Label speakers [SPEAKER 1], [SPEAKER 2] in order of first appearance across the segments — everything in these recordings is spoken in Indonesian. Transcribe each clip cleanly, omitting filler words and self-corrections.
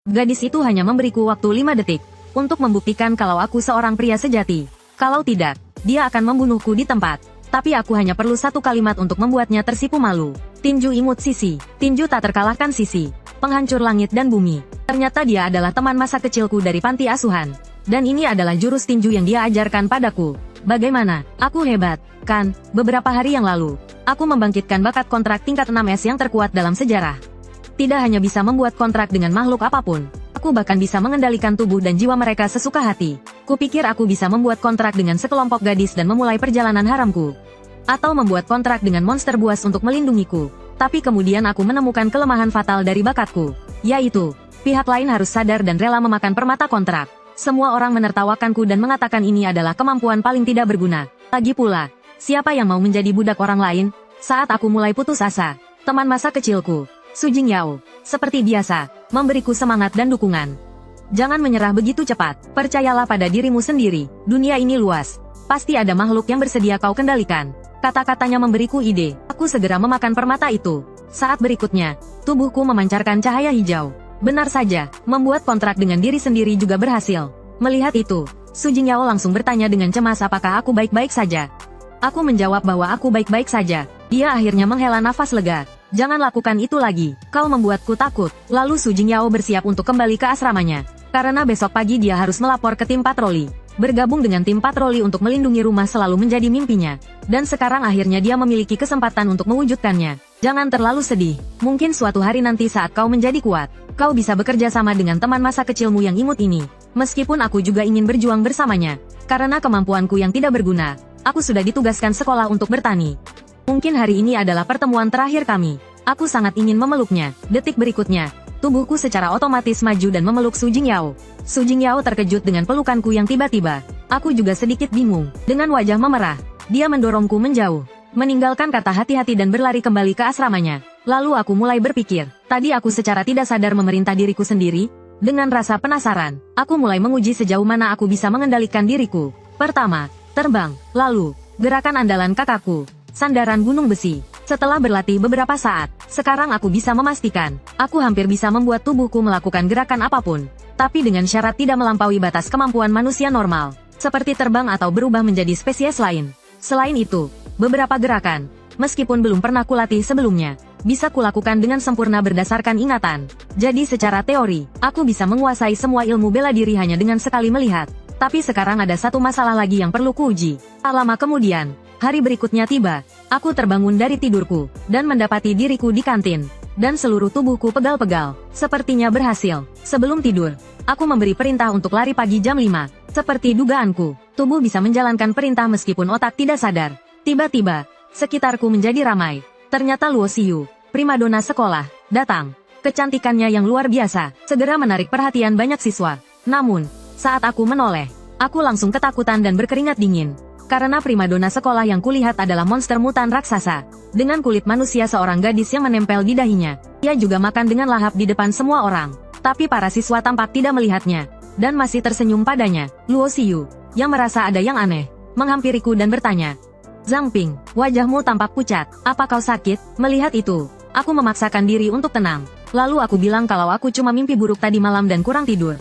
[SPEAKER 1] Gadis itu hanya memberiku waktu 5 detik untuk membuktikan kalau aku seorang pria sejati. Kalau tidak, dia akan membunuhku di tempat. Tapi aku hanya perlu satu kalimat untuk membuatnya tersipu malu. Tinju imut Sisi. Tinju tak terkalahkan Sisi. Penghancur langit dan bumi. Ternyata dia adalah teman masa kecilku dari panti asuhan. Dan ini adalah jurus tinju yang dia ajarkan padaku. Bagaimana? Aku hebat, kan? Beberapa hari yang lalu, aku membangkitkan bakat kontrak tingkat 6S yang terkuat dalam sejarah. Tidak hanya bisa membuat kontrak dengan makhluk apapun, aku bahkan bisa mengendalikan tubuh dan jiwa mereka sesuka hati. Kupikir aku bisa membuat kontrak dengan sekelompok gadis dan memulai perjalanan haramku. Atau membuat kontrak dengan monster buas untuk melindungiku. Tapi kemudian aku menemukan kelemahan fatal dari bakatku. Yaitu, pihak lain harus sadar dan rela memakan permata kontrak. Semua orang menertawakanku dan mengatakan ini adalah kemampuan paling tidak berguna. Lagi pula, siapa yang mau menjadi budak orang lain? Saat aku mulai putus asa, teman masa kecilku, Su Jingyao, seperti biasa, memberiku semangat dan dukungan. Jangan menyerah begitu cepat, percayalah pada dirimu sendiri, dunia ini luas. Pasti ada makhluk yang bersedia kau kendalikan. Kata-katanya memberiku ide, aku segera memakan permata itu. Saat berikutnya, tubuhku memancarkan cahaya hijau. Benar saja, membuat kontrak dengan diri sendiri juga berhasil. Melihat itu, Su Jingyao langsung bertanya dengan cemas apakah aku baik-baik saja. Aku menjawab bahwa aku baik-baik saja. Dia akhirnya menghela nafas lega. Jangan lakukan itu lagi, kau membuatku takut. Lalu Su Jingyao bersiap untuk kembali ke asramanya. Karena besok pagi dia harus melapor ke tim patroli. Bergabung dengan tim patroli untuk melindungi rumah selalu menjadi mimpinya. Dan sekarang akhirnya dia memiliki kesempatan untuk mewujudkannya. Jangan terlalu sedih. Mungkin suatu hari nanti saat kau menjadi kuat, kau bisa bekerja sama dengan teman masa kecilmu yang imut ini. Meskipun aku juga ingin berjuang bersamanya. Karena kemampuanku yang tidak berguna, aku sudah ditugaskan sekolah untuk bertani. Mungkin hari ini adalah pertemuan terakhir kami. Aku sangat ingin memeluknya. Detik berikutnya, tubuhku secara otomatis maju dan memeluk Su Jingyao. Su Jingyao terkejut dengan pelukanku yang tiba-tiba. Aku juga sedikit bingung. Dengan wajah memerah, dia mendorongku menjauh. Meninggalkan kata hati-hati dan berlari kembali ke asramanya. Lalu aku mulai berpikir. Tadi aku secara tidak sadar memerintah diriku sendiri. Dengan rasa penasaran, aku mulai menguji sejauh mana aku bisa mengendalikan diriku. Pertama, terbang. Lalu, gerakan andalan kakakku. Sandaran gunung besi. Setelah berlatih beberapa saat, sekarang aku bisa memastikan, aku hampir bisa membuat tubuhku melakukan gerakan apapun. Tapi dengan syarat tidak melampaui batas kemampuan manusia normal, seperti terbang atau berubah menjadi spesies lain. Selain itu, beberapa gerakan, meskipun belum pernah kulatih sebelumnya, bisa kulakukan dengan sempurna berdasarkan ingatan. Jadi secara teori, aku bisa menguasai semua ilmu bela diri hanya dengan sekali melihat. Tapi sekarang ada satu masalah lagi yang perlu kuuji. Tak lama kemudian, hari berikutnya tiba. Aku terbangun dari tidurku, dan mendapati diriku di kantin. Dan seluruh tubuhku pegal-pegal. Sepertinya berhasil. Sebelum tidur, aku memberi perintah untuk lari pagi jam 5. Seperti dugaanku, tubuh bisa menjalankan perintah meskipun otak tidak sadar. Tiba-tiba, sekitarku menjadi ramai. Ternyata Luo Xiyu, primadona sekolah, datang. Kecantikannya yang luar biasa, segera menarik perhatian banyak siswa. Namun, saat aku menoleh, aku langsung ketakutan dan berkeringat dingin. Karena primadona sekolah yang kulihat adalah monster mutan raksasa. Dengan kulit manusia seorang gadis yang menempel di dahinya. Ia juga makan dengan lahap di depan semua orang. Tapi para siswa tampak tidak melihatnya. Dan masih tersenyum padanya. Luo Xiyu, yang merasa ada yang aneh, menghampiriku dan bertanya. Zhang Ping, wajahmu tampak pucat. Apa kau sakit? Melihat itu, aku memaksakan diri untuk tenang. Lalu aku bilang kalau aku cuma mimpi buruk tadi malam dan kurang tidur.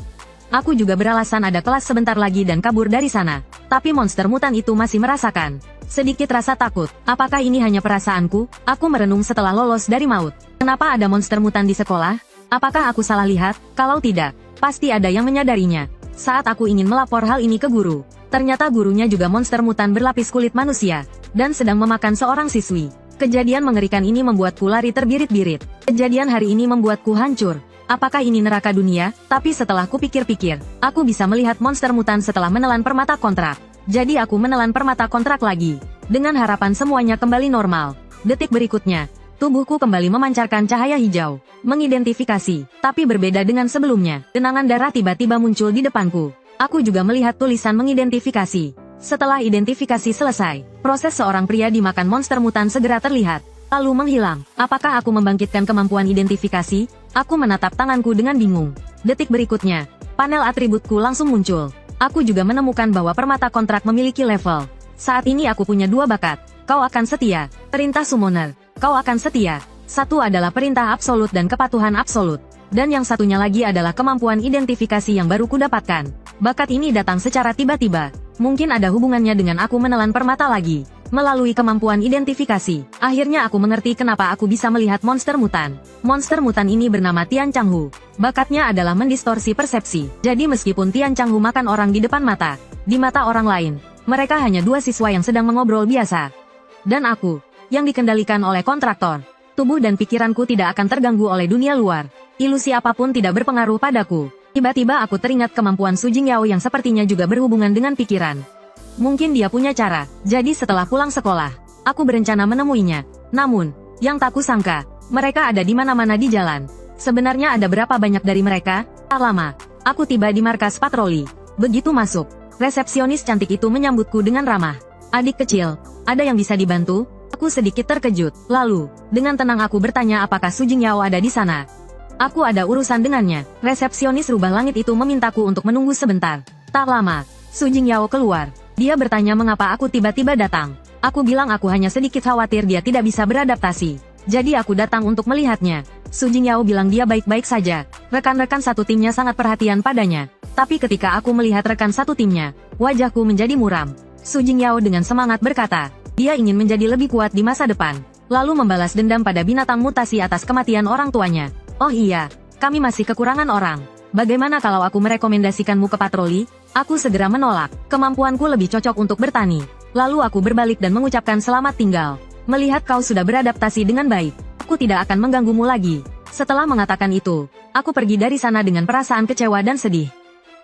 [SPEAKER 1] Aku juga beralasan ada kelas sebentar lagi dan kabur dari sana. Tapi monster mutan itu masih merasakan sedikit rasa takut. Apakah ini hanya perasaanku? Aku merenung setelah lolos dari maut. Kenapa ada monster mutan di sekolah? Apakah aku salah lihat? Kalau tidak, pasti ada yang menyadarinya. Saat aku ingin melapor hal ini ke guru, ternyata gurunya juga monster mutan berlapis kulit manusia, dan sedang memakan seorang siswi. Kejadian mengerikan ini membuatku lari terbirit-birit. Kejadian hari ini membuatku hancur. Apakah ini neraka dunia? Tapi setelah kupikir-pikir, aku bisa melihat monster mutan setelah menelan permata kontrak. Jadi aku menelan permata kontrak lagi. Dengan harapan semuanya kembali normal. Detik berikutnya, tubuhku kembali memancarkan cahaya hijau. Mengidentifikasi, tapi berbeda dengan sebelumnya. Genangan darah tiba-tiba muncul di depanku. Aku juga melihat tulisan mengidentifikasi. Setelah identifikasi selesai, proses seorang pria dimakan monster mutan segera terlihat. Lalu menghilang. Apakah aku membangkitkan kemampuan identifikasi? Aku menatap tanganku dengan bingung. Detik berikutnya, panel atributku langsung muncul. Aku juga menemukan bahwa permata kontrak memiliki level. Saat ini aku punya 2 bakat. Kau akan setia. Perintah summoner. Kau akan setia. Satu adalah perintah absolut dan kepatuhan absolut. Dan yang satunya lagi adalah kemampuan identifikasi yang baru kudapatkan. Bakat ini datang secara tiba-tiba. Mungkin ada hubungannya dengan aku menelan permata lagi. Melalui kemampuan identifikasi, akhirnya aku mengerti kenapa aku bisa melihat monster mutan. Monster mutan ini bernama Tian Changhu. Bakatnya adalah mendistorsi persepsi. Jadi meskipun Tian Changhu makan orang di depan mata, di mata orang lain, mereka hanya dua siswa yang sedang mengobrol biasa. Dan aku, yang dikendalikan oleh kontraktor. Tubuh dan pikiranku tidak akan terganggu oleh dunia luar. Ilusi apapun tidak berpengaruh padaku. Tiba-tiba aku teringat kemampuan Su Jingyao yang sepertinya juga berhubungan dengan pikiran. Mungkin dia punya cara. Jadi setelah pulang sekolah, aku berencana menemuinya. Namun, yang tak kusangka, mereka ada di mana-mana di jalan. Sebenarnya ada berapa banyak dari mereka? Tak lama, aku tiba di markas patroli. Begitu masuk, resepsionis cantik itu menyambutku dengan ramah. Adik kecil, ada yang bisa dibantu? Aku sedikit terkejut. Lalu, dengan tenang aku bertanya apakah Su Jingyao ada di sana. Aku ada urusan dengannya. Resepsionis rubah langit itu memintaku untuk menunggu sebentar. Tak lama, Su Jingyao keluar. Dia bertanya mengapa aku tiba-tiba datang. Aku bilang aku hanya sedikit khawatir dia tidak bisa beradaptasi. Jadi aku datang untuk melihatnya. Su Jingyao bilang dia baik-baik saja. Rekan-rekan satu timnya sangat perhatian padanya. Tapi ketika aku melihat rekan satu timnya, wajahku menjadi muram. Su Jingyao dengan semangat berkata, dia ingin menjadi lebih kuat di masa depan. Lalu membalas dendam pada binatang mutasi atas kematian orang tuanya. Oh iya, kami masih kekurangan orang. Bagaimana kalau aku merekomendasikanmu ke patroli? Aku segera menolak. Kemampuanku lebih cocok untuk bertani. Lalu aku berbalik dan mengucapkan selamat tinggal. Melihat kau sudah beradaptasi dengan baik, aku tidak akan mengganggumu lagi. Setelah mengatakan itu, aku pergi dari sana dengan perasaan kecewa dan sedih.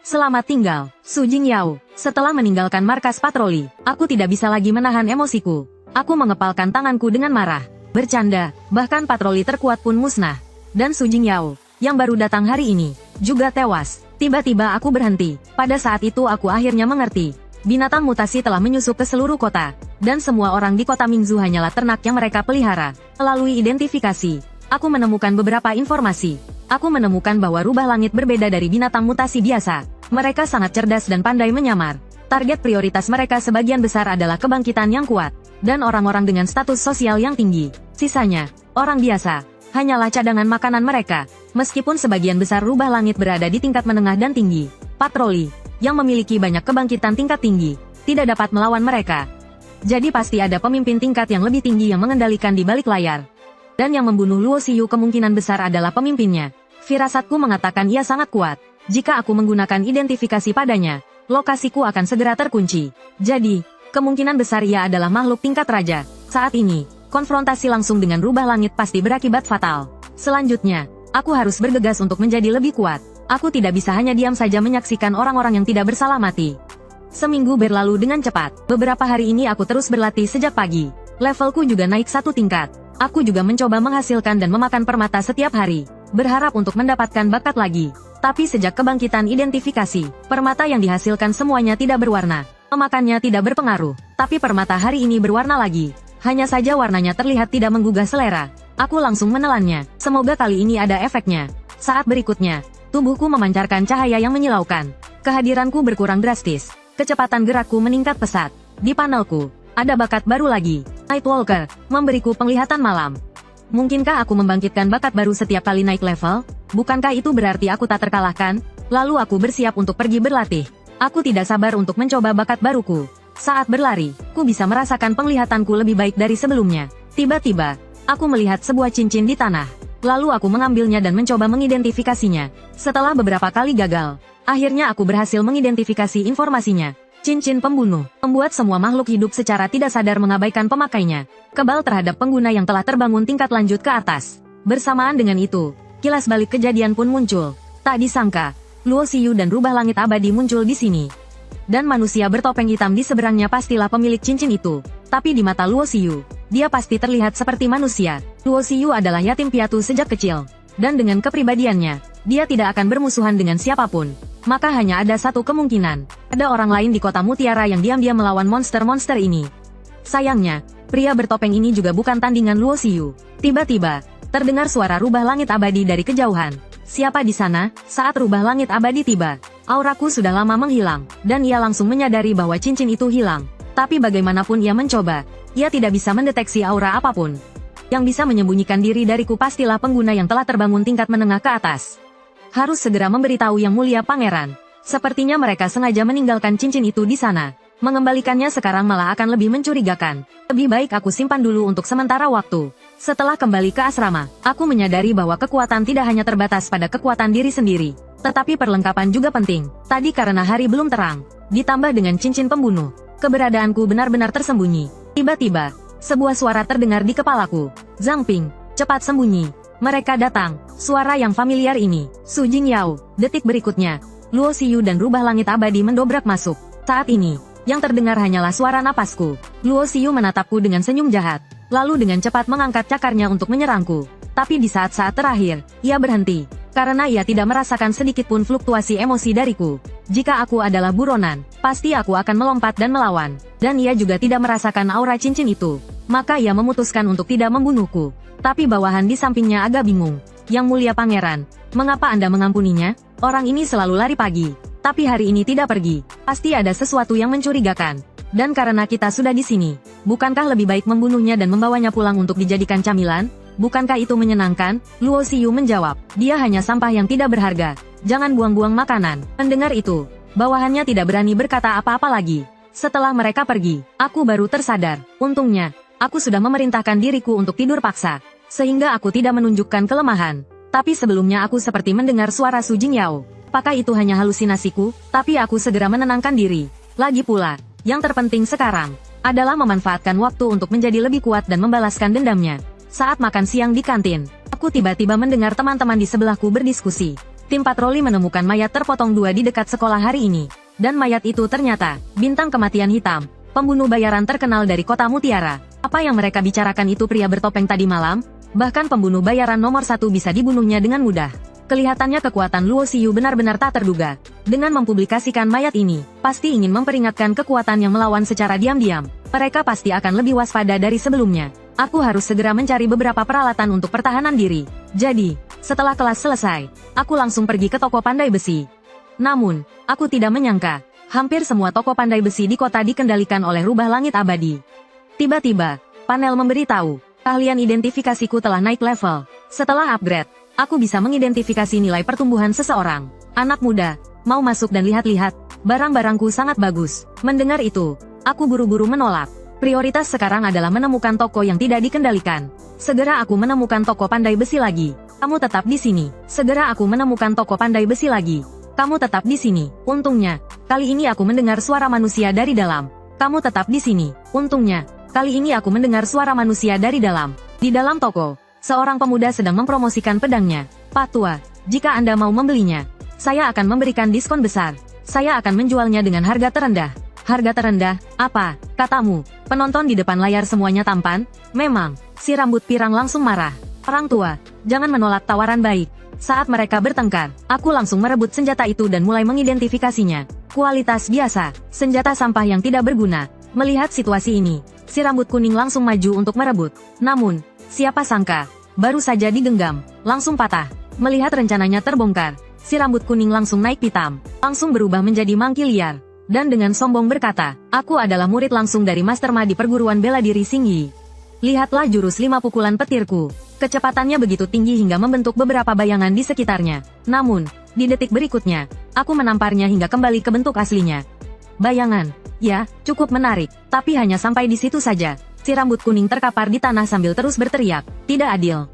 [SPEAKER 1] Selamat tinggal, Su Jingyao. Setelah meninggalkan markas patroli, aku tidak bisa lagi menahan emosiku. Aku mengepalkan tanganku dengan marah. Bercanda, bahkan patroli terkuat pun musnah. Dan Su Jingyao, yang baru datang hari ini, juga tewas. Tiba-tiba aku berhenti. Pada saat itu aku akhirnya mengerti. Binatang mutasi telah menyusup ke seluruh kota. Dan semua orang di kota Mingzu hanyalah ternak yang mereka pelihara. Melalui identifikasi, aku menemukan beberapa informasi. Aku menemukan bahwa rubah langit berbeda dari binatang mutasi biasa. Mereka sangat cerdas dan pandai menyamar. Target prioritas mereka sebagian besar adalah kebangkitan yang kuat. Dan orang-orang dengan status sosial yang tinggi. Sisanya, orang biasa. Hanyalah cadangan makanan mereka. Meskipun sebagian besar rubah langit berada di tingkat menengah dan tinggi, patroli, yang memiliki banyak kebangkitan tingkat tinggi, tidak dapat melawan mereka. Jadi pasti ada pemimpin tingkat yang lebih tinggi yang mengendalikan di balik layar. Dan yang membunuh Luo Xiyu kemungkinan besar adalah pemimpinnya. Firasatku mengatakan ia sangat kuat. Jika aku menggunakan identifikasi padanya, lokasiku akan segera terkunci. Jadi, kemungkinan besar ia adalah makhluk tingkat raja. Saat ini, konfrontasi langsung dengan rubah langit pasti berakibat fatal. Selanjutnya, aku harus bergegas untuk menjadi lebih kuat. Aku tidak bisa hanya diam saja menyaksikan orang-orang yang tidak bersalah mati. Seminggu berlalu dengan cepat. Beberapa hari ini aku terus berlatih sejak pagi. Levelku juga naik satu tingkat. Aku juga mencoba menghasilkan dan memakan permata setiap hari. Berharap untuk mendapatkan bakat lagi. Tapi sejak kebangkitan identifikasi, permata yang dihasilkan semuanya tidak berwarna. Memakannya tidak berpengaruh. Tapi permata hari ini berwarna lagi. Hanya saja warnanya terlihat tidak menggugah selera. Aku langsung menelannya. Semoga kali ini ada efeknya. Saat berikutnya, tubuhku memancarkan cahaya yang menyilaukan. Kehadiranku berkurang drastis. Kecepatan gerakku meningkat pesat. Di panelku, ada bakat baru lagi. Nightwalker, memberiku penglihatan malam. Mungkinkah aku membangkitkan bakat baru setiap kali naik level? Bukankah itu berarti aku tak terkalahkan? Lalu aku bersiap untuk pergi berlatih. Aku tidak sabar untuk mencoba bakat baruku. Saat berlari, ku bisa merasakan penglihatanku lebih baik dari sebelumnya. Tiba-tiba, aku melihat sebuah cincin di tanah. Lalu aku mengambilnya dan mencoba mengidentifikasinya. Setelah beberapa kali gagal, akhirnya aku berhasil mengidentifikasi informasinya. Cincin pembunuh, membuat semua makhluk hidup secara tidak sadar mengabaikan pemakainya. Kebal terhadap pengguna yang telah terbangun tingkat lanjut ke atas. Bersamaan dengan itu, kilas balik kejadian pun muncul. Tak disangka, Luo Xiyu dan rubah langit abadi muncul di sini. Dan manusia bertopeng hitam di seberangnya pastilah pemilik cincin itu. Tapi di mata Luo Xiyu, dia pasti terlihat seperti manusia. Luo Xiyu adalah yatim piatu sejak kecil. Dan dengan kepribadiannya, dia tidak akan bermusuhan dengan siapapun. Maka hanya ada satu kemungkinan. Ada orang lain di kota Mutiara yang diam-diam melawan monster-monster ini. Sayangnya, pria bertopeng ini juga bukan tandingan Luo Xiyu. Tiba-tiba, terdengar suara rubah langit abadi dari kejauhan. Siapa di sana? Saat rubah langit abadi tiba, auraku sudah lama menghilang, dan ia langsung menyadari bahwa cincin itu hilang. Tapi bagaimanapun ia mencoba, ia tidak bisa mendeteksi aura apapun. Yang bisa menyembunyikan diri dariku pastilah pengguna yang telah terbangun tingkat menengah ke atas. Harus segera memberitahu Yang Mulia Pangeran. Sepertinya mereka sengaja meninggalkan cincin itu di sana. Mengembalikannya sekarang malah akan lebih mencurigakan. Lebih baik aku simpan dulu untuk sementara waktu. Setelah kembali ke asrama, aku menyadari bahwa kekuatan tidak hanya terbatas pada kekuatan diri sendiri. Tetapi perlengkapan juga penting. Tadi karena hari belum terang, ditambah dengan cincin pembunuh, keberadaanku benar-benar tersembunyi. Tiba-tiba, sebuah suara terdengar di kepalaku. Zhang Ping, cepat sembunyi. Mereka datang. Suara yang familiar ini. Su Jingyao. Detik berikutnya, Luo Xiyu dan Rubah Langit Abadi mendobrak masuk. Saat ini, yang terdengar hanyalah suara napasku. Luo Xiyu menatapku dengan senyum jahat, lalu dengan cepat mengangkat cakarnya untuk menyerangku. Tapi di saat-saat terakhir, ia berhenti, karena ia tidak merasakan sedikitpun fluktuasi emosi dariku. Jika aku adalah buronan, pasti aku akan melompat dan melawan. Dan ia juga tidak merasakan aura cincin itu. Maka ia memutuskan untuk tidak membunuhku. Tapi bawahan di sampingnya agak bingung. Yang Mulia Pangeran, mengapa Anda mengampuninya? Orang ini selalu lari pagi, tapi hari ini tidak pergi. Pasti ada sesuatu yang mencurigakan. Dan karena kita sudah di sini, bukankah lebih baik membunuhnya dan membawanya pulang untuk dijadikan camilan? Bukankah itu menyenangkan? Luo Xiyu menjawab, dia hanya sampah yang tidak berharga. Jangan buang-buang makanan. Mendengar itu, bawahannya tidak berani berkata apa-apa lagi. Setelah mereka pergi, aku baru tersadar. Untungnya, aku sudah memerintahkan diriku untuk tidur paksa, sehingga aku tidak menunjukkan kelemahan. Tapi sebelumnya aku seperti mendengar suara Su Jingyao. Apakah itu hanya halusinasiku? Tapi aku segera menenangkan diri. Lagi pula, yang terpenting sekarang adalah memanfaatkan waktu untuk menjadi lebih kuat dan membalaskan dendamnya. Saat makan siang di kantin, aku tiba-tiba mendengar teman-teman di sebelahku berdiskusi. Tim patroli menemukan mayat terpotong 2 di dekat sekolah hari ini. Dan mayat itu ternyata bintang kematian hitam, pembunuh bayaran terkenal dari kota Mutiara. Apa yang mereka bicarakan itu pria bertopeng tadi malam? Bahkan pembunuh bayaran nomor 1 bisa dibunuhnya dengan mudah. Kelihatannya kekuatan Luo Xiyu benar-benar tak terduga. Dengan mempublikasikan mayat ini, pasti ingin memperingatkan kekuatan yang melawan secara diam-diam. Mereka pasti akan lebih waspada dari sebelumnya. Aku harus segera mencari beberapa peralatan untuk pertahanan diri. Jadi, setelah kelas selesai, aku langsung pergi ke toko pandai besi. Namun, aku tidak menyangka, hampir semua toko pandai besi di kota dikendalikan oleh Rubah Langit Abadi. Tiba-tiba, panel memberitahu, keahlian identifikasiku telah naik level. Setelah upgrade, aku bisa mengidentifikasi nilai pertumbuhan seseorang. Anak muda, mau masuk dan lihat-lihat, barang-barangku sangat bagus. Mendengar itu, aku buru-buru menolak. Prioritas sekarang adalah menemukan toko yang tidak dikendalikan. Segera aku menemukan toko pandai besi lagi. Kamu tetap di sini. Segera aku menemukan toko pandai besi lagi. Kamu tetap di sini. Untungnya, kali ini aku mendengar suara manusia dari dalam. Kamu tetap di sini. Untungnya, kali ini aku mendengar suara manusia dari dalam. Di dalam toko, seorang pemuda sedang mempromosikan pedangnya. Pak Tua, jika Anda mau membelinya, saya akan memberikan diskon besar. Saya akan menjualnya dengan harga terendah. Harga terendah, apa, katamu? Penonton di depan layar semuanya tampan? Memang, si rambut pirang langsung marah. Orang tua, jangan menolak tawaran baik. Saat mereka bertengkar, aku langsung merebut senjata itu dan mulai mengidentifikasinya. Kualitas biasa, senjata sampah yang tidak berguna. Melihat situasi ini, si rambut kuning langsung maju untuk merebut. Namun, siapa sangka, baru saja digenggam, langsung patah. Melihat rencananya terbongkar, si rambut kuning langsung naik pitam, langsung berubah menjadi mangki liar. Dan dengan sombong berkata, aku adalah murid langsung dari Master Ma di perguruan bela diri Xingyi. Lihatlah jurus 5 pukulan petirku. Kecepatannya begitu tinggi hingga membentuk beberapa bayangan di sekitarnya. Namun, di detik berikutnya, aku menamparnya hingga kembali ke bentuk aslinya. Bayangan, ya, cukup menarik, tapi hanya sampai di situ saja. Si rambut kuning terkapar di tanah sambil terus berteriak, tidak adil.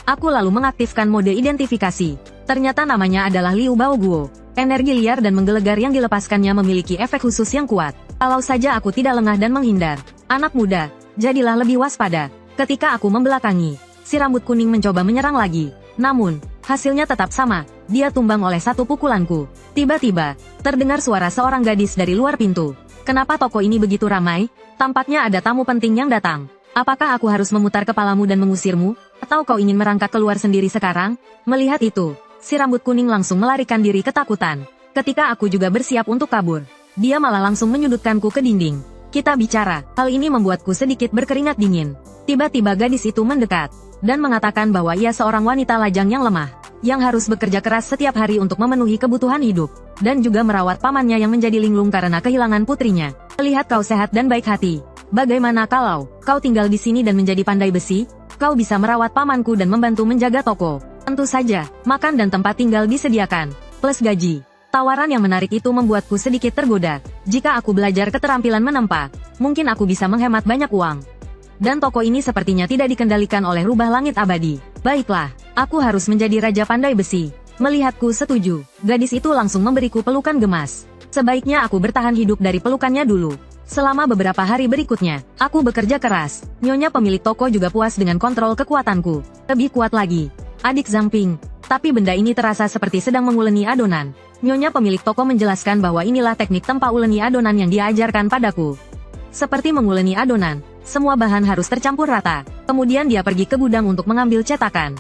[SPEAKER 1] Aku lalu mengaktifkan mode identifikasi. Ternyata namanya adalah Liu Baoguo. Energi liar dan menggelegar yang dilepaskannya memiliki efek khusus yang kuat. Kalau saja aku tidak lengah dan menghindar. Anak muda, jadilah lebih waspada. Ketika aku membelakangi, si rambut kuning mencoba menyerang lagi. Namun, hasilnya tetap sama. Dia tumbang oleh satu pukulanku. Tiba-tiba, terdengar suara seorang gadis dari luar pintu. Kenapa toko ini begitu ramai? Tampaknya ada tamu penting yang datang. Apakah aku harus memutar kepalamu dan mengusirmu? Atau kau ingin merangkak keluar sendiri sekarang? Melihat itu, si rambut kuning langsung melarikan diri ketakutan. Ketika aku juga bersiap untuk kabur, dia malah langsung menyudutkanku ke dinding. Kita bicara, hal ini membuatku sedikit berkeringat dingin. Tiba-tiba gadis itu mendekat, dan mengatakan bahwa ia seorang wanita lajang yang lemah, yang harus bekerja keras setiap hari untuk memenuhi kebutuhan hidup, dan juga merawat pamannya yang menjadi linglung karena kehilangan putrinya. Lihat kau sehat dan baik hati. Bagaimana kalau kau tinggal di sini dan menjadi pandai besi? Kau bisa merawat pamanku dan membantu menjaga toko. Tentu saja, makan dan tempat tinggal disediakan, plus gaji. Tawaran yang menarik itu membuatku sedikit tergoda. Jika aku belajar keterampilan menempa, mungkin aku bisa menghemat banyak uang. Dan toko ini sepertinya tidak dikendalikan oleh rubah langit abadi. Baiklah, aku harus menjadi Raja Pandai Besi. Melihatku setuju, gadis itu langsung memberiku pelukan gemas. Sebaiknya aku bertahan hidup dari pelukannya dulu. Selama beberapa hari berikutnya, aku bekerja keras. Nyonya pemilik toko juga puas dengan kontrol kekuatanku. Lebih kuat lagi. Adik Zhang Ping. Tapi benda ini terasa seperti sedang menguleni adonan. Nyonya pemilik toko menjelaskan bahwa inilah teknik tempa uleni adonan yang diajarkan padaku. Seperti menguleni adonan, semua bahan harus tercampur rata. Kemudian dia pergi ke gudang untuk mengambil cetakan.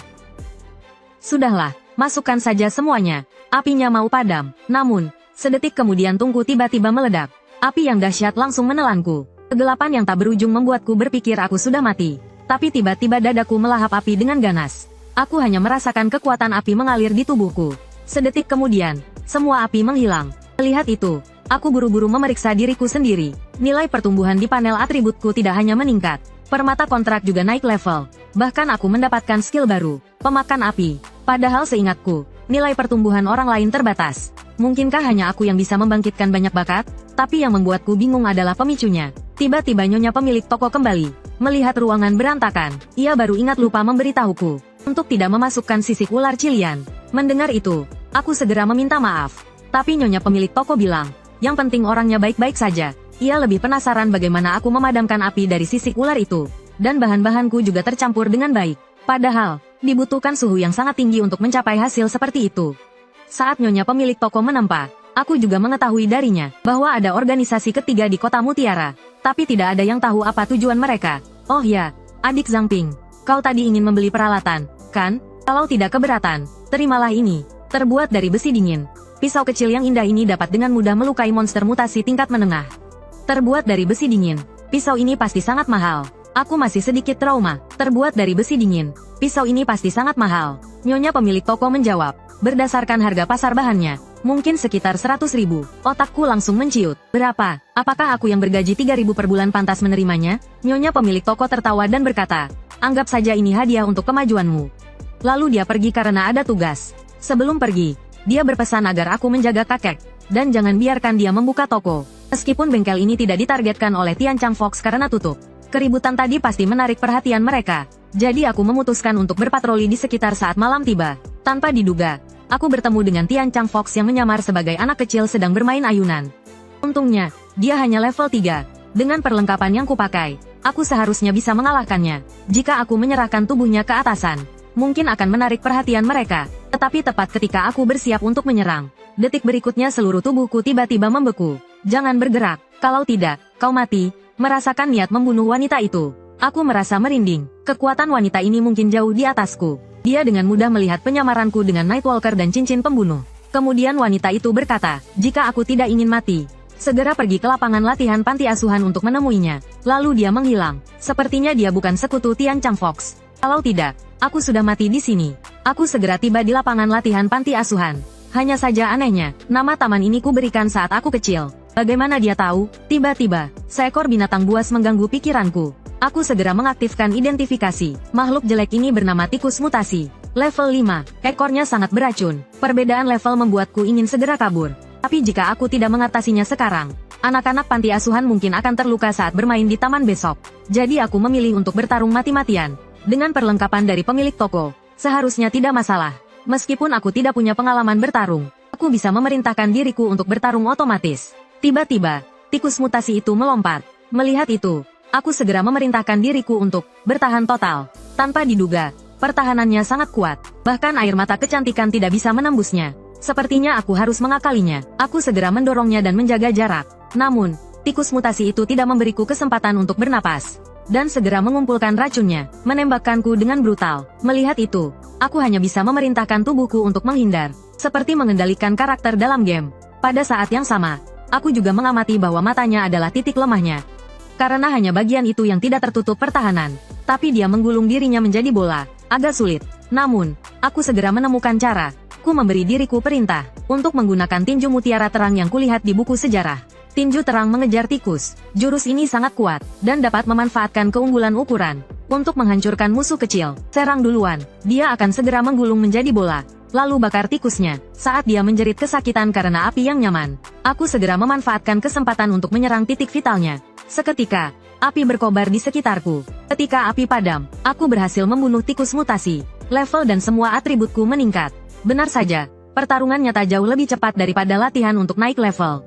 [SPEAKER 1] Sudahlah, masukkan saja semuanya. Apinya mau padam. Namun, sedetik kemudian tungku tiba-tiba meledak. Api yang dahsyat langsung menelanku. Kegelapan yang tak berujung membuatku berpikir aku sudah mati. Tapi tiba-tiba dadaku melahap api dengan ganas. Aku hanya merasakan kekuatan api mengalir di tubuhku. Sedetik kemudian, semua api menghilang. Melihat itu, aku buru-buru memeriksa diriku sendiri. Nilai pertumbuhan di panel atributku tidak hanya meningkat. Permata kontrak juga naik level. Bahkan aku mendapatkan skill baru, pemakan api. Padahal seingatku, nilai pertumbuhan orang lain terbatas. Mungkinkah hanya aku yang bisa membangkitkan banyak bakat? Tapi yang membuatku bingung adalah pemicunya. Tiba-tiba nyonya pemilik toko kembali. Melihat ruangan berantakan, ia baru ingat lupa memberitahuku untuk tidak memasukkan sisik ular cilian. Mendengar itu, aku segera meminta maaf. Tapi nyonya pemilik toko bilang, yang penting orangnya baik-baik saja. Ia lebih penasaran bagaimana aku memadamkan api dari sisik ular itu. Dan bahan-bahanku juga tercampur dengan baik. Padahal, dibutuhkan suhu yang sangat tinggi untuk mencapai hasil seperti itu. Saat nyonya pemilik toko menempa, aku juga mengetahui darinya bahwa ada organisasi ketiga di kota Mutiara. Tapi tidak ada yang tahu apa tujuan mereka. Oh ya, adik Zhang Ping, kau tadi ingin membeli peralatan, kan? Kalau tidak keberatan, terimalah ini. Terbuat dari besi dingin. Pisau kecil yang indah ini dapat dengan mudah melukai monster mutasi tingkat menengah. Terbuat dari besi dingin, pisau ini pasti sangat mahal. Aku masih sedikit trauma. Terbuat dari besi dingin, pisau ini pasti sangat mahal. Nyonya pemilik toko menjawab. Berdasarkan harga pasar bahannya, mungkin sekitar 100.000. Otakku langsung menciut. Berapa? Apakah aku yang bergaji 3.000 per bulan pantas menerimanya? Nyonya pemilik toko tertawa dan berkata, anggap saja ini hadiah untuk kemajuanmu. Lalu dia pergi karena ada tugas. Sebelum pergi, dia berpesan agar aku menjaga kakek, dan jangan biarkan dia membuka toko. Meskipun bengkel ini tidak ditargetkan oleh Tian Chang Fox karena tutup. Keributan tadi pasti menarik perhatian mereka. Jadi aku memutuskan untuk berpatroli di sekitar saat malam tiba. Tanpa diduga, aku bertemu dengan Tian Chang Fox yang menyamar sebagai anak kecil sedang bermain ayunan. Untungnya, dia hanya level 3. Dengan perlengkapan yang kupakai, aku seharusnya bisa mengalahkannya. Jika aku menyerahkan tubuhnya ke atasan, mungkin akan menarik perhatian mereka. Tetapi tepat ketika aku bersiap untuk menyerang, detik berikutnya seluruh tubuhku tiba-tiba membeku. Jangan bergerak, kalau tidak, kau mati. Merasakan niat membunuh wanita itu, aku merasa merinding. Kekuatan wanita ini mungkin jauh di atasku. Dia dengan mudah melihat penyamaranku dengan Nightwalker dan cincin pembunuh. Kemudian wanita itu berkata, jika aku tidak ingin mati, segera pergi ke lapangan latihan panti asuhan untuk menemuinya. Lalu dia menghilang. Sepertinya dia bukan sekutu Tian Chang Fox. Kalau tidak, aku sudah mati di sini. Aku segera tiba di lapangan latihan panti asuhan. Hanya saja anehnya, nama taman ini kuberikan saat aku kecil. Bagaimana dia tahu? Tiba-tiba, seekor binatang buas mengganggu pikiranku. Aku segera mengaktifkan identifikasi. Makhluk jelek ini bernama tikus mutasi. Level 5, ekornya sangat beracun. Perbedaan level membuatku ingin segera kabur. Tapi jika aku tidak mengatasinya sekarang, anak-anak panti asuhan mungkin akan terluka saat bermain di taman besok. Jadi aku memilih untuk bertarung mati-matian. Dengan perlengkapan dari pemilik toko, seharusnya tidak masalah. Meskipun aku tidak punya pengalaman bertarung, aku bisa memerintahkan diriku untuk bertarung otomatis. Tiba-tiba, tikus mutasi itu melompat. Melihat itu, aku segera memerintahkan diriku untuk bertahan total. Tanpa diduga, pertahanannya sangat kuat. Bahkan air mata kecantikan tidak bisa menembusnya. Sepertinya aku harus mengakalinya. Aku segera mendorongnya dan menjaga jarak. Namun, tikus mutasi itu tidak memberiku kesempatan untuk bernapas. Dan segera mengumpulkan racunnya, menembakkanku dengan brutal. Melihat itu, aku hanya bisa memerintahkan tubuhku untuk menghindar. Seperti mengendalikan karakter dalam game. Pada saat yang sama, aku juga mengamati bahwa matanya adalah titik lemahnya. Karena hanya bagian itu yang tidak tertutup pertahanan. Tapi dia menggulung dirinya menjadi bola. Agak sulit. Namun, aku segera menemukan cara. Ku memberi diriku perintah untuk menggunakan tinju mutiara terang yang kulihat di buku sejarah. Tinju terang mengejar tikus. Jurus ini sangat kuat dan dapat memanfaatkan keunggulan ukuran. Untuk menghancurkan musuh kecil, serang duluan. Dia akan segera menggulung menjadi bola. Lalu bakar tikusnya. Saat dia menjerit kesakitan karena api yang nyaman, aku segera memanfaatkan kesempatan untuk menyerang titik vitalnya. Seketika, api berkobar di sekitarku. Ketika api padam, aku berhasil membunuh tikus mutasi. Level dan semua atributku meningkat. Benar saja, pertarungan nyata jauh lebih cepat daripada latihan untuk naik level.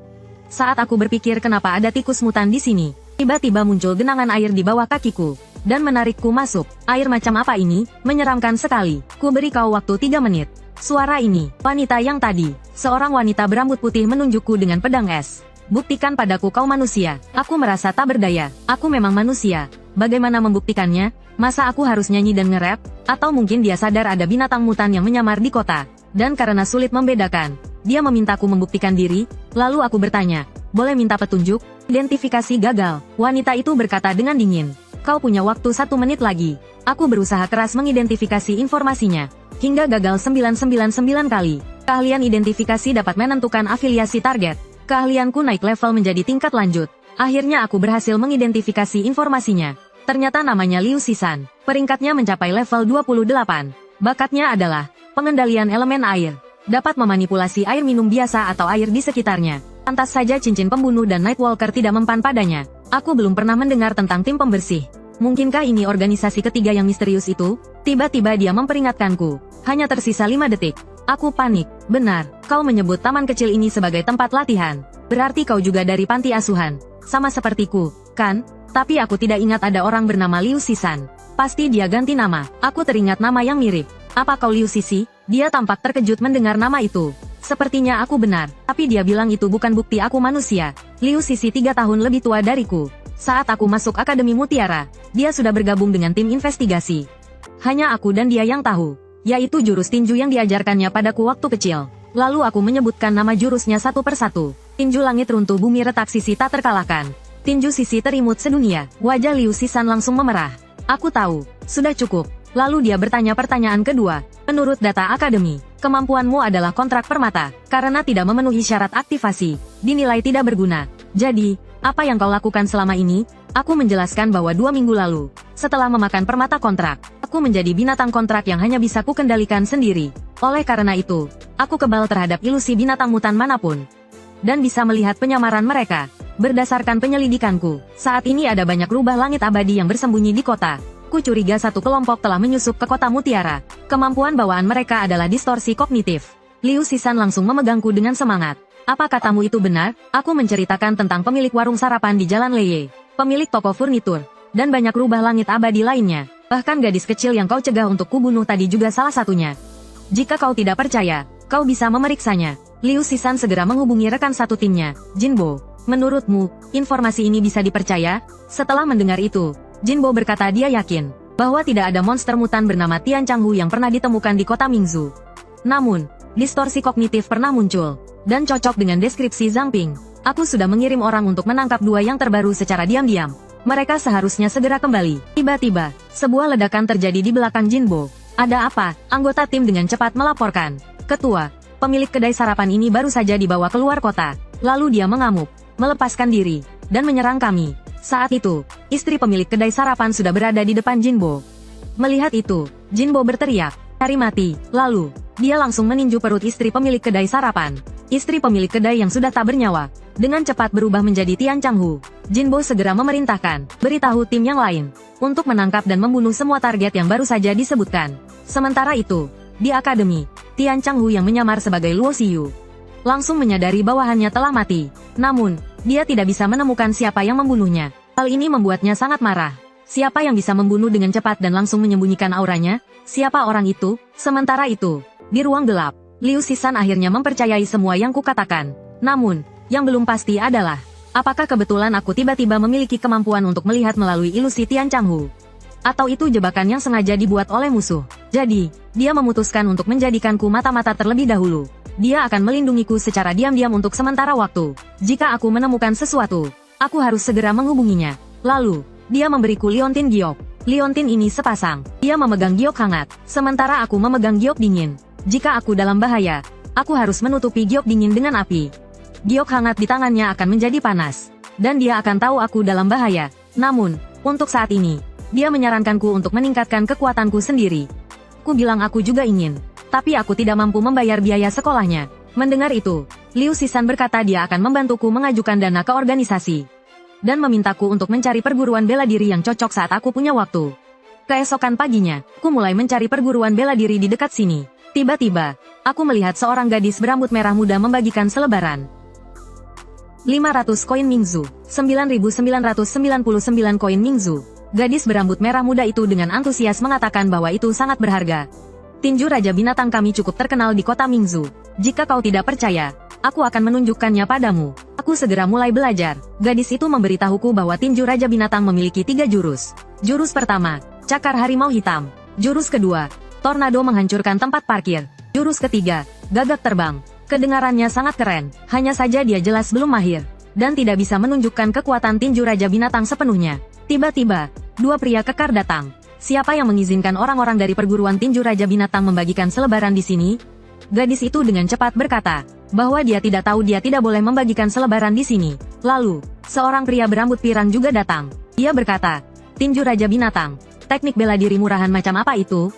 [SPEAKER 1] Saat aku berpikir kenapa ada tikus mutan di sini, tiba-tiba muncul genangan air di bawah kakiku dan menarikku masuk. Air macam apa ini? Menyeramkan sekali. Ku beri kau waktu 3 menit. Suara ini, wanita yang tadi. Seorang wanita berambut putih menunjukku dengan pedang es. Buktikan padaku kau manusia. Aku merasa tak berdaya. Aku memang manusia. Bagaimana membuktikannya? Masa aku harus nyanyi dan nge-rap? Atau mungkin dia sadar ada binatang mutan yang menyamar di kota. Dan karena sulit membedakan, dia memintaku membuktikan diri. Lalu aku bertanya, boleh minta petunjuk? Identifikasi gagal. Wanita itu berkata dengan dingin. Kau punya waktu 1 menit lagi. Aku berusaha keras mengidentifikasi informasinya. Hingga gagal 999 kali. Keahlian identifikasi dapat menentukan afiliasi target. Keahlianku naik level menjadi tingkat lanjut. Akhirnya aku berhasil mengidentifikasi informasinya. Ternyata namanya Liu Shisan. Peringkatnya mencapai level 28. Bakatnya adalah pengendalian elemen air. Dapat memanipulasi air minum biasa atau air di sekitarnya. Pantas saja cincin pembunuh dan Nightwalker tidak mempan padanya. Aku belum pernah mendengar tentang tim pembersih. Mungkinkah ini organisasi ketiga yang misterius itu? Tiba-tiba dia memperingatkanku. Hanya tersisa 5 detik. Aku panik. Benar, kau menyebut taman kecil ini sebagai tempat latihan. Berarti kau juga dari panti asuhan. Sama sepertiku, kan? Tapi aku tidak ingat ada orang bernama Liu Shisan. Pasti dia ganti nama. Aku teringat nama yang mirip. Apa kau Liu Sisi? Dia tampak terkejut mendengar nama itu. Sepertinya aku benar, tapi dia bilang itu bukan bukti aku manusia. Liu Sisi 3 tahun lebih tua dariku. Saat aku masuk Akademi Mutiara, dia sudah bergabung dengan tim investigasi. Hanya aku dan dia yang tahu, yaitu jurus tinju yang diajarkannya padaku waktu kecil. Lalu aku menyebutkan nama jurusnya satu persatu. Tinju langit runtuh bumi retak sisi tak terkalahkan. Tinju sisi terimut sedunia. Wajah Liu Shisan langsung memerah. Aku tahu, sudah cukup. Lalu dia bertanya pertanyaan kedua. Menurut data Akademi, kemampuanmu adalah kontrak permata. Karena tidak memenuhi syarat aktivasi, dinilai tidak berguna. Jadi, apa yang kau lakukan selama ini? Aku menjelaskan bahwa 2 minggu lalu, setelah memakan permata kontrak, aku menjadi binatang kontrak yang hanya bisa kukendalikan sendiri. Oleh karena itu, aku kebal terhadap ilusi binatang mutan manapun. Dan bisa melihat penyamaran mereka. Berdasarkan penyelidikanku, saat ini ada banyak rubah langit abadi yang bersembunyi di kota. Ku curiga satu kelompok telah menyusup ke kota Mutiara. Kemampuan bawaan mereka adalah distorsi kognitif. Liu Shisan langsung memegangku dengan semangat. Apa katamu itu benar? Aku menceritakan tentang pemilik warung sarapan di Jalan Leye, pemilik toko furnitur, dan banyak rubah langit abadi lainnya. Bahkan gadis kecil yang kau cegah untuk kubunuh tadi juga salah satunya. Jika kau tidak percaya, kau bisa memeriksanya. Liu Shisan segera menghubungi rekan satu timnya, Jinbo. Menurutmu, informasi ini bisa dipercaya? Setelah mendengar itu, Jinbo berkata dia yakin bahwa tidak ada monster mutan bernama Tian Changhu yang pernah ditemukan di kota Mingzu. Namun, distorsi kognitif pernah muncul, dan cocok dengan deskripsi Zhang Ping. Aku sudah mengirim orang untuk menangkap 2 yang terbaru secara diam-diam. Mereka seharusnya segera kembali. Tiba-tiba, sebuah ledakan terjadi di belakang Jinbo. Ada apa? Anggota tim dengan cepat melaporkan. Ketua, pemilik kedai sarapan ini baru saja dibawa keluar kota. Lalu dia mengamuk, melepaskan diri, dan menyerang kami. Saat itu, istri pemilik kedai sarapan sudah berada di depan Jinbo. Melihat itu, Jinbo berteriak, "Cari mati!" Lalu, dia langsung meninju perut istri pemilik kedai sarapan. Istri pemilik kedai yang sudah tak bernyawa, dengan cepat berubah menjadi Tian Changhu. Jinbo segera memerintahkan, beritahu tim yang lain, untuk menangkap dan membunuh semua target yang baru saja disebutkan. Sementara itu, di akademi, Tian Changhu yang menyamar sebagai Luo Xiyu langsung menyadari bawahannya telah mati. Namun, dia tidak bisa menemukan siapa yang membunuhnya. Hal ini membuatnya sangat marah. Siapa yang bisa membunuh dengan cepat dan langsung menyembunyikan auranya? Siapa orang itu? Sementara itu, di ruang gelap, Liu Shisan akhirnya mempercayai semua yang kukatakan. Namun, yang belum pasti adalah, apakah kebetulan aku tiba-tiba memiliki kemampuan untuk melihat melalui ilusi Tian Changhu? Atau itu jebakan yang sengaja dibuat oleh musuh? Jadi, dia memutuskan untuk menjadikanku mata-mata terlebih dahulu. Dia akan melindungiku secara diam-diam untuk sementara waktu. Jika aku menemukan sesuatu, aku harus segera menghubunginya. Lalu, dia memberiku liontin giok. Liontin ini sepasang. Dia memegang giok hangat, sementara aku memegang giok dingin. Jika aku dalam bahaya, aku harus menutupi giok dingin dengan api. Giok hangat di tangannya akan menjadi panas, dan dia akan tahu aku dalam bahaya. Namun, untuk saat ini, Dia menyarankanku untuk meningkatkan kekuatanku sendiri. Ku bilang aku juga ingin. Tapi aku tidak mampu membayar biaya sekolahnya. Mendengar itu, Liu Sisan berkata dia akan membantuku mengajukan dana ke organisasi. Dan memintaku untuk mencari perguruan bela diri yang cocok saat aku punya waktu. Keesokan paginya, ku mulai mencari perguruan bela diri di dekat sini. Tiba-tiba, aku melihat seorang gadis berambut merah muda membagikan selebaran. 500 koin Mingzu, 9.999 koin Mingzu. Gadis berambut merah muda itu dengan antusias mengatakan bahwa itu sangat berharga. Tinju Raja Binatang kami cukup terkenal di kota Mingzu. Jika kau tidak percaya, aku akan menunjukkannya padamu. Aku segera mulai belajar. Gadis itu memberitahuku bahwa tinju Raja Binatang memiliki 3 jurus. Jurus pertama, Cakar Harimau Hitam. Jurus kedua, Tornado menghancurkan tempat parkir. Jurus ketiga, Gagak Terbang. Kedengarannya sangat keren, hanya saja dia jelas belum mahir, dan tidak bisa menunjukkan kekuatan tinju Raja Binatang sepenuhnya. Tiba-tiba, 2 pria kekar datang. Siapa yang mengizinkan orang-orang dari perguruan tinju Raja Binatang membagikan selebaran di sini? Gadis itu dengan cepat berkata, bahwa dia tidak tahu dia tidak boleh membagikan selebaran di sini. Lalu, seorang pria berambut pirang juga datang. Ia berkata, tinju Raja Binatang, teknik bela diri murahan macam apa itu?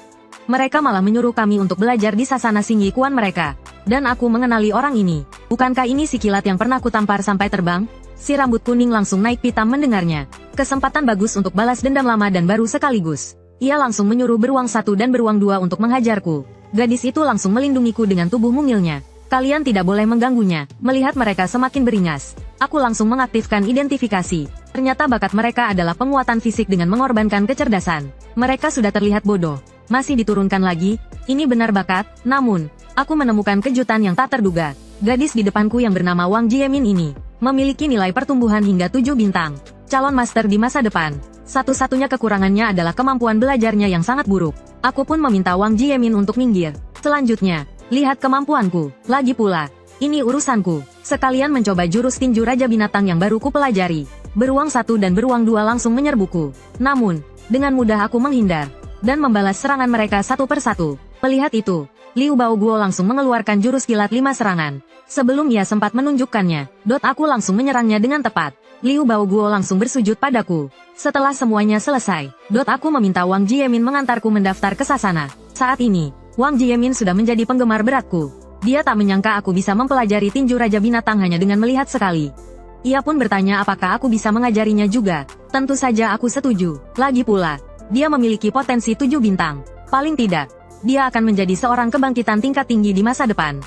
[SPEAKER 1] Mereka malah menyuruh kami untuk belajar di sasana Singyi Kuan mereka. Dan aku mengenali orang ini. Bukankah ini si kilat yang pernah kutampar sampai terbang? Si rambut kuning langsung naik pitam mendengarnya. Kesempatan bagus untuk balas dendam lama dan baru sekaligus. Ia langsung menyuruh beruang 1 dan beruang 2 untuk menghajarku. Gadis itu langsung melindungiku dengan tubuh mungilnya. Kalian tidak boleh mengganggunya. Melihat mereka semakin beringas, aku langsung mengaktifkan identifikasi. Ternyata bakat mereka adalah penguatan fisik dengan mengorbankan kecerdasan. Mereka sudah terlihat bodoh. Masih diturunkan lagi? Ini benar bakat? Namun, aku menemukan kejutan yang tak terduga. Gadis di depanku yang bernama Wang Jiemin ini memiliki nilai pertumbuhan hingga 7 bintang. Calon master di masa depan. Satu-satunya kekurangannya adalah kemampuan belajarnya yang sangat buruk. Aku pun meminta Wang Jiemin untuk minggir. Selanjutnya, lihat kemampuanku. Lagi pula, ini urusanku. Sekalian mencoba jurus tinju Raja Binatang yang baru ku pelajari. Beruang 1 dan beruang 2 langsung menyerbuku. Namun, dengan mudah aku menghindar dan membalas serangan mereka satu persatu. Melihat itu, Liu Baoguo langsung mengeluarkan jurus kilat 5 serangan. Sebelum ia sempat menunjukkannya, aku langsung menyerangnya dengan tepat. Liu Baoguo langsung bersujud padaku. Setelah semuanya selesai, aku meminta Wang Jiemin mengantarku mendaftar ke sasana. Saat ini, Wang Jiemin sudah menjadi penggemar beratku. Dia tak menyangka aku bisa mempelajari tinju Raja Binatang hanya dengan melihat sekali. Ia pun bertanya apakah aku bisa mengajarinya juga. Tentu saja aku setuju. Lagi pula, dia memiliki potensi 7 bintang. Paling tidak, dia akan menjadi seorang kebangkitan tingkat tinggi di masa depan.